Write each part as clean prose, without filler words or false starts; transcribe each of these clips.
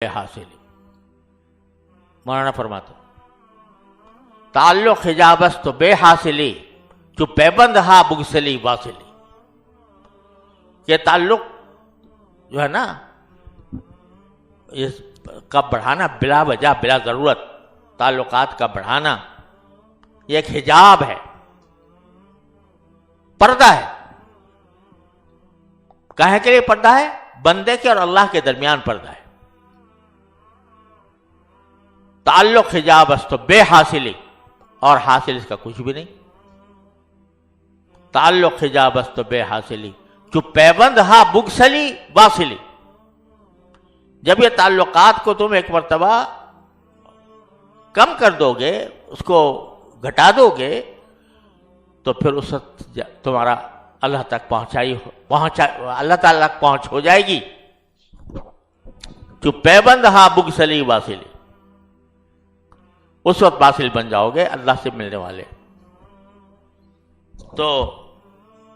حاصلی. مولانا فرماتے تعلق حجابست تو بے حاصلی جو پیبند ہا بگسلی واصلی. یہ تعلق جو ہے نا اس کا بڑھانا بلا وجہ بلا ضرورت تعلقات کا بڑھانا یہ ایک حجاب ہے، پردہ ہے. کہے کے لیے پردہ ہے؟ بندے کے اور اللہ کے درمیان پردہ ہے. تعلق حجاب است بے حاصلی، اور حاصل اس کا کچھ بھی نہیں. تعلق حجاب است بے حاصلی جو پیبند ہا بگسلی واصلی. جب یہ تعلقات کو تم ایک مرتبہ کم کر دو گے، اس کو گھٹا دو گے، تو پھر اس وقت تمہارا اللہ تک اللہ تعالی تک پہنچ ہو جائے گی. جو پیبند ہا بگسلی واصلی، اس وقت واصل بن جاؤ گے اللہ سے ملنے والے. تو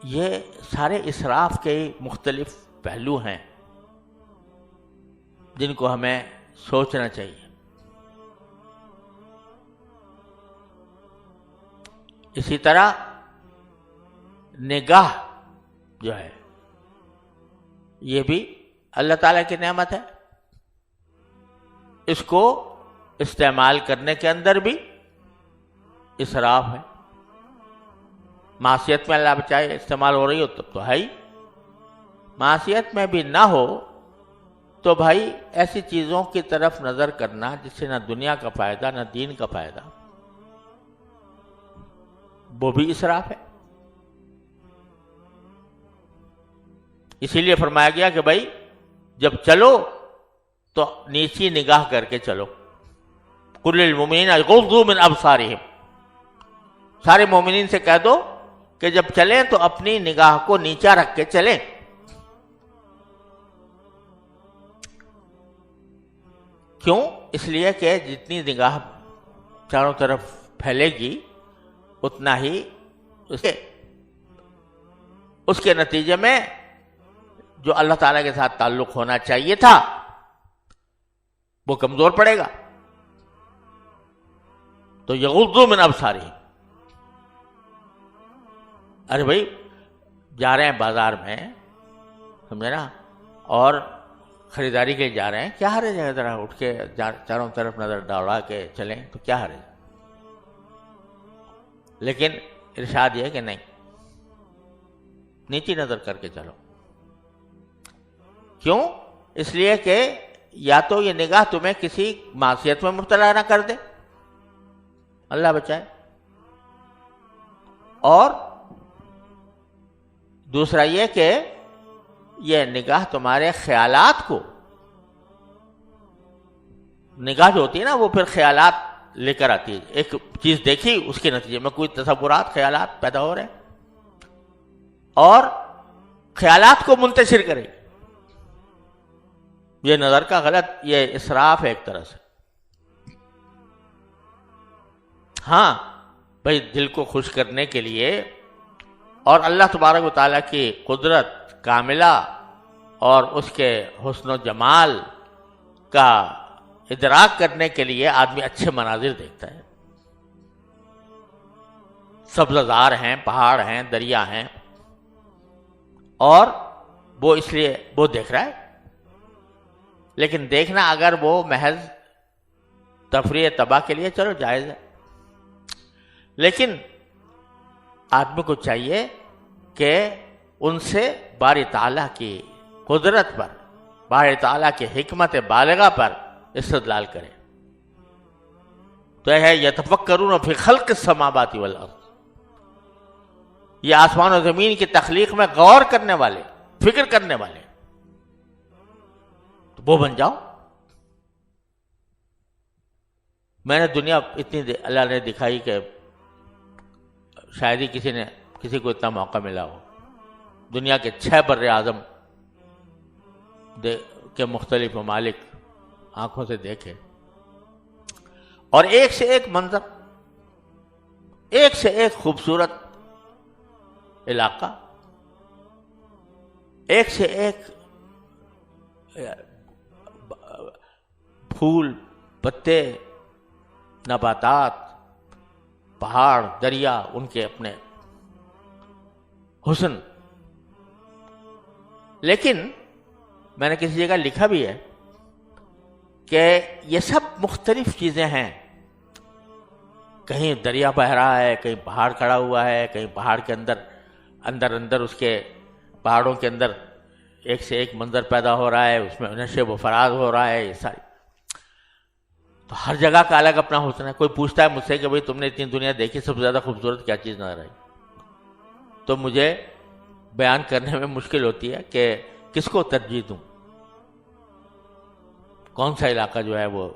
یہ سارے اسراف کے مختلف پہلو ہیں جن کو ہمیں سوچنا چاہیے. اسی طرح نگاہ جو ہے یہ بھی اللہ تعالیٰ کی نعمت ہے. اس کو استعمال کرنے کے اندر بھی اسراف ہے. معصیت میں اللہ بچائے استعمال ہو رہی ہو تب تو ہے ہی. معصیت میں بھی نہ ہو تو بھائی ایسی چیزوں کی طرف نظر کرنا جس سے نہ دنیا کا فائدہ نہ دین کا فائدہ، وہ بھی اسراف ہے. اسی لیے فرمایا گیا کہ بھائی جب چلو تو نیچی نگاہ کر کے چلو. قل للمؤمنین یغضوا من ابصارہم، سارے مومنین سے کہہ دو کہ جب چلیں تو اپنی نگاہ کو نیچا رکھ کے چلیں. کیوں؟ اس لیے کہ جتنی نگاہ چاروں طرف پھیلے گی اتنا ہی اس کے نتیجے میں جو اللہ تعالیٰ کے ساتھ تعلق ہونا چاہیے تھا وہ کمزور پڑے گا. تو یغضوا من ابصارہم. ارے بھائی جا رہے ہیں بازار میں، سمجھے نا، اور خریداری کے لیے جا رہے ہیں، کیا حرج ہے ذرا اٹھ کے چاروں طرف نظر دوڑا کے چلیں تو کیا حرج ہے. لیکن ارشاد یہ کہ نہیں، نیچی نظر کر کے چلو. کیوں؟ اس لیے کہ یا تو یہ نگاہ تمہیں کسی معصیت میں مبتلا نہ کر دے، اللہ بچائے، اور دوسرا یہ کہ یہ نگاہ تمہارے خیالات کو، نگاہ جو ہوتی ہے نا وہ پھر خیالات لے کر آتی ہے. ایک چیز دیکھی اس کے نتیجے میں کوئی تصورات خیالات پیدا ہو رہے ہیں اور خیالات کو منتشر کرے. یہ نظر کا غلط، یہ اسراف ہے ایک طرح سے. ہاں بھائی دل کو خوش کرنے کے لیے اور اللہ تبارک و تعالیٰ کی قدرت کاملہ اور اس کے حسن و جمال کا ادراک کرنے کے لیے آدمی اچھے مناظر دیکھتا ہے. سبززار ہیں، پہاڑ ہیں، دریا ہیں، اور وہ اس لیے وہ دیکھ رہا ہے. لیکن دیکھنا اگر وہ محض تفریح تباہ کے لیے چلو جائز ہے. لیکن آدمی کو چاہیے کہ ان سے باری تعالیٰ کی قدرت پر، باری تعالیٰ کی حکمت بالغہ پر استدلال کرے. تو ہے یتفکرون فی خلق السماوات والارض، یہ آسمان و زمین کی تخلیق میں غور کرنے والے، فکر کرنے والے، تو وہ بن جاؤ. میں نے دنیا اتنی اللہ نے دکھائی کہ شاید ہی کسی کو اتنا موقع ملا ہو. دنیا کے 6 بر اعظم کے مختلف ممالک آنکھوں سے دیکھے، اور ایک سے ایک منظر، ایک سے ایک خوبصورت علاقہ، ایک سے ایک پھول پتے نباتات پہاڑ دریا ان کے اپنے حسن. لیکن میں نے کسی جگہ لکھا بھی ہے کہ یہ سب مختلف چیزیں ہیں. کہیں دریا بہ رہا ہے, کہیں پہاڑ کھڑا ہوا ہے, کہیں پہاڑ کے اندر اس کے پہاڑوں کے اندر ایک سے ایک منظر پیدا ہو رہا ہے, اس میں نشیب و فراز ہو رہا ہے. یہ ساری تو ہر جگہ کا الگ اپنا حسن ہے. کوئی پوچھتا ہے مجھ سے کہ بھئی تم نے اتنی دنیا دیکھی, سب سے زیادہ خوبصورت کیا چیز نظر آئی؟ تو مجھے بیان کرنے میں مشکل ہوتی ہے کہ کس کو ترجیح دوں, کون سا علاقہ جو ہے وہ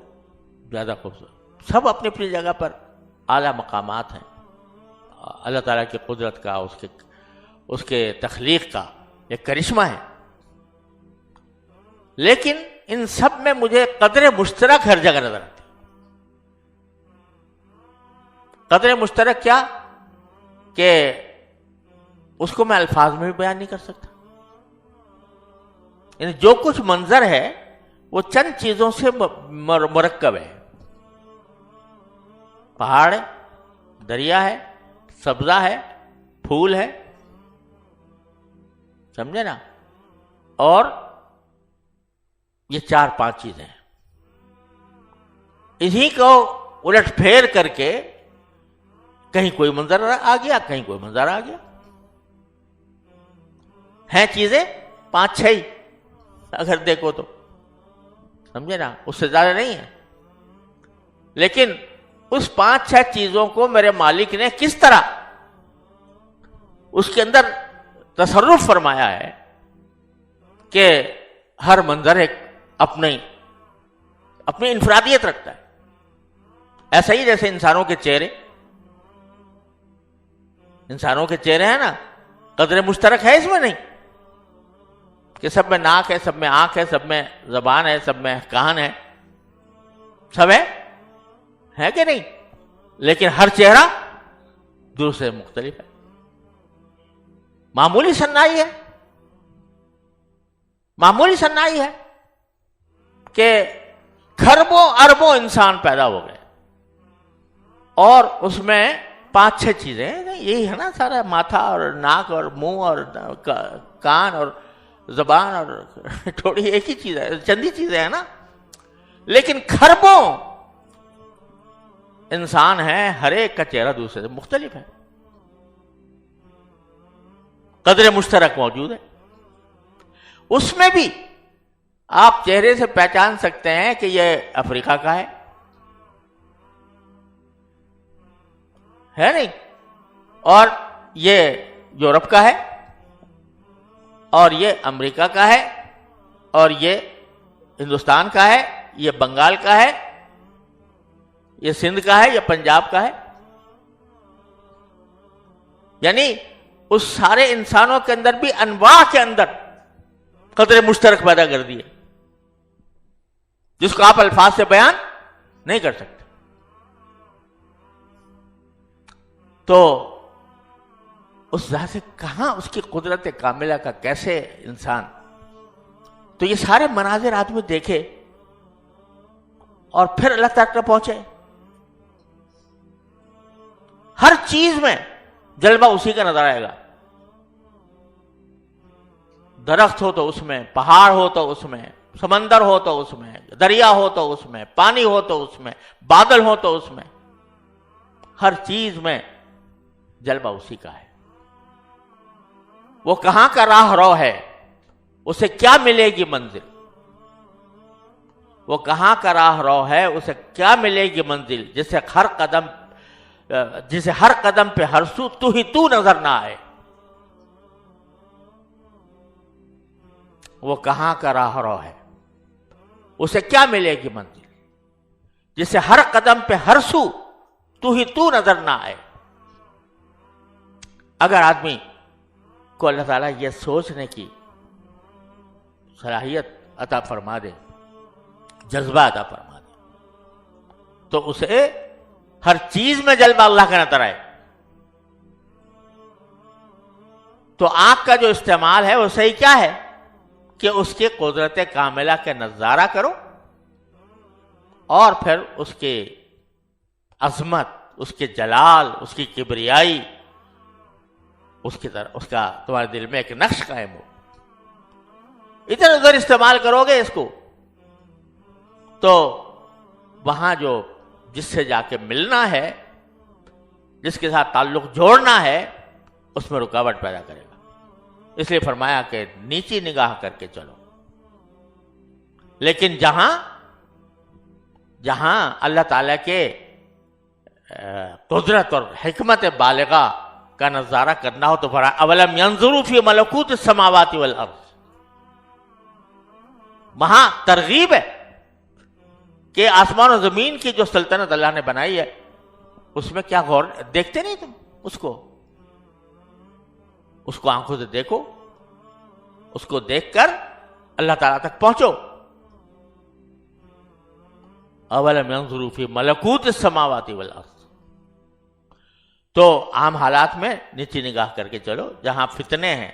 زیادہ خوبصورت. سب اپنی اپنی جگہ پر اعلیٰ مقامات ہیں. اللہ تعالیٰ کی قدرت کا, اس کے تخلیق کا ایک کرشمہ ہے. لیکن ان سب میں مجھے قدر مشترک ہر جگہ نظر آتی. قدر مشترک کیا کہ اس کو میں الفاظ میں بھی بیان نہیں کر سکتا. یعنی جو کچھ منظر ہے وہ چند چیزوں سے مرکب ہے. پہاڑ ہے, دریا ہے, سبزہ ہے, پھول ہے, سمجھے نا, اور یہ 4-5 چیزیں ہیں. اسی کو الٹ پھیر کر کے کہیں کوئی منظر آ گیا, کہیں کوئی منظر آ گیا. ہیں چیزیں 5-6 ہی اگر دیکھو تو, سمجھے نا, اس سے زیادہ نہیں ہے. لیکن اس 5-6 چیزوں کو میرے مالک نے کس طرح اس کے اندر تصرف فرمایا ہے کہ ہر منظر ایک اپنی انفرادیت رکھتا ہے. ایسا ہی جیسے انسانوں کے چہرے ہیں نا, قدر مشترک ہے اس میں نہیں کہ سب میں ناک ہے, سب میں آنکھ ہے, سب میں زبان ہے, سب میں کان ہے, سب ہے کہ نہیں؟ لیکن ہر چہرہ دوسرے مختلف ہے. معمولی صنائی ہے کہ کھربوں اربوں انسان پیدا ہو گئے اور اس میں 5-6 چیزیں, یہی ہے نا سارا, ماتھا اور ناک اور منہ اور کان اور زبان اور تھوڑی ایک ہی چیز ہے, چندی چیزیں ہیں نا. لیکن کھربوں انسان ہیں, ہر ایک کا چہرہ دوسرے سے مختلف ہے. قدر مشترک موجود ہے. اس میں بھی آپ چہرے سے پہچان سکتے ہیں کہ یہ افریقہ کا ہے نہیں, اور یہ یورپ کا ہے, اور یہ امریکہ کا ہے, اور یہ ہندوستان کا ہے, یہ بنگال کا ہے, یہ سندھ کا ہے, یہ پنجاب کا ہے. یعنی اس سارے انسانوں کے اندر بھی انواع کے اندر قدر مشترک پیدا کر دیے جس کو آپ الفاظ سے بیان نہیں کر سکتے. تو اس ذات سے کہاں اس کی قدرت کاملہ کا کیسے انسان. تو یہ سارے مناظر آدمی دیکھے اور پھر اللہ تک پہنچے. ہر چیز میں جلوہ اسی کا نظر آئے گا. درخت ہو تو اس میں, پہاڑ ہو تو اس میں, سمندر ہو تو اس میں, دریا ہو تو اس میں, پانی ہو تو اس میں, بادل ہو تو اس میں, ہر چیز میں جلوہ اسی کا ہے. وہ کہاں کا راہ رو ہے, اسے کیا ملے گی منزل. وہ کہاں کا راہ رو ہے, اسے کیا ملے گی منزل, جسے ہر قدم پہ ہر سو تو ہی تو نظر نہ آئے. وہ کہاں کا راہ رو ہے, اسے کیا ملے گی منزل, جسے ہر قدم پہ ہر سو تو ہی تو نظر نہ آئے. اگر آدمی کو اللہ تعالیٰ یہ سوچنے کی صلاحیت عطا فرما دے, جذبہ عطا فرما دے, تو اسے ہر چیز میں جلوہ اللہ کا نظر آئے. تو آنکھ کا جو استعمال ہے وہ صحیح کیا ہے کہ اس کی قدرت کاملہ کا نظارہ کرو, اور پھر اس کے عظمت، اس کے جلال، اس کی کبریائی، اس کا تمہارے دل میں ایک نقش قائم ہو. ادھر ادھر استعمال کرو گے اس کو تو وہاں جس سے جا کے ملنا ہے، جس کے ساتھ تعلق جوڑنا ہے، اس میں رکاوٹ پیدا کرے گا. اس لیے فرمایا کہ نیچی نگاہ کر کے چلو. لیکن جہاں اللہ تعالیٰ کے قدرت اور حکمت بالغہ کا نظارہ کرنا ہو تو فرمایا اولم ینظروا فی ملکوت السماوات والارض. وہاں ترغیب ہے کہ آسمان و زمین کی جو سلطنت اللہ نے بنائی ہے اس میں کیا غور دیکھتے نہیں تم اس کو آنکھوں سے دیکھو، اس کو دیکھ کر اللہ تعالیٰ تک پہنچو. اولم ینظروا فی ملکوت السماوات والارض. تو عام حالات میں نیچی نگاہ کر کے چلو. جہاں فتنے ہیں،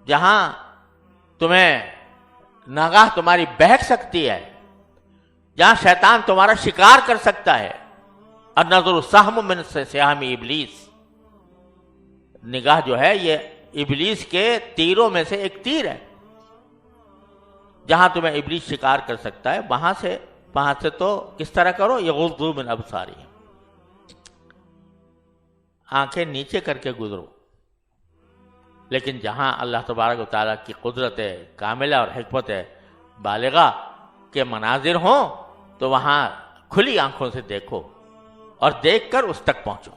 جہاں تمہیں نگاہ تمہاری بہک سکتی ہے، جہاں شیطان تمہارا شکار کر سکتا ہے. النظر سہم من سہام ابلیس. نگاہ جو ہے یہ ابلیس کے تیروں میں سے ایک تیر ہے. جہاں تمہیں ابلیس شکار کر سکتا ہے وہاں سے تو کس طرح کرو؟ یغضوا من ابصارہم. آنکھیں نیچے کر کے گزرو. لیکن جہاں اللہ تبارک و تعالیٰ کی قدرت کاملہ اور حکمت بالغہ کے مناظر ہوں تو وہاں کھلی آنکھوں سے دیکھو اور دیکھ کر اس تک پہنچو.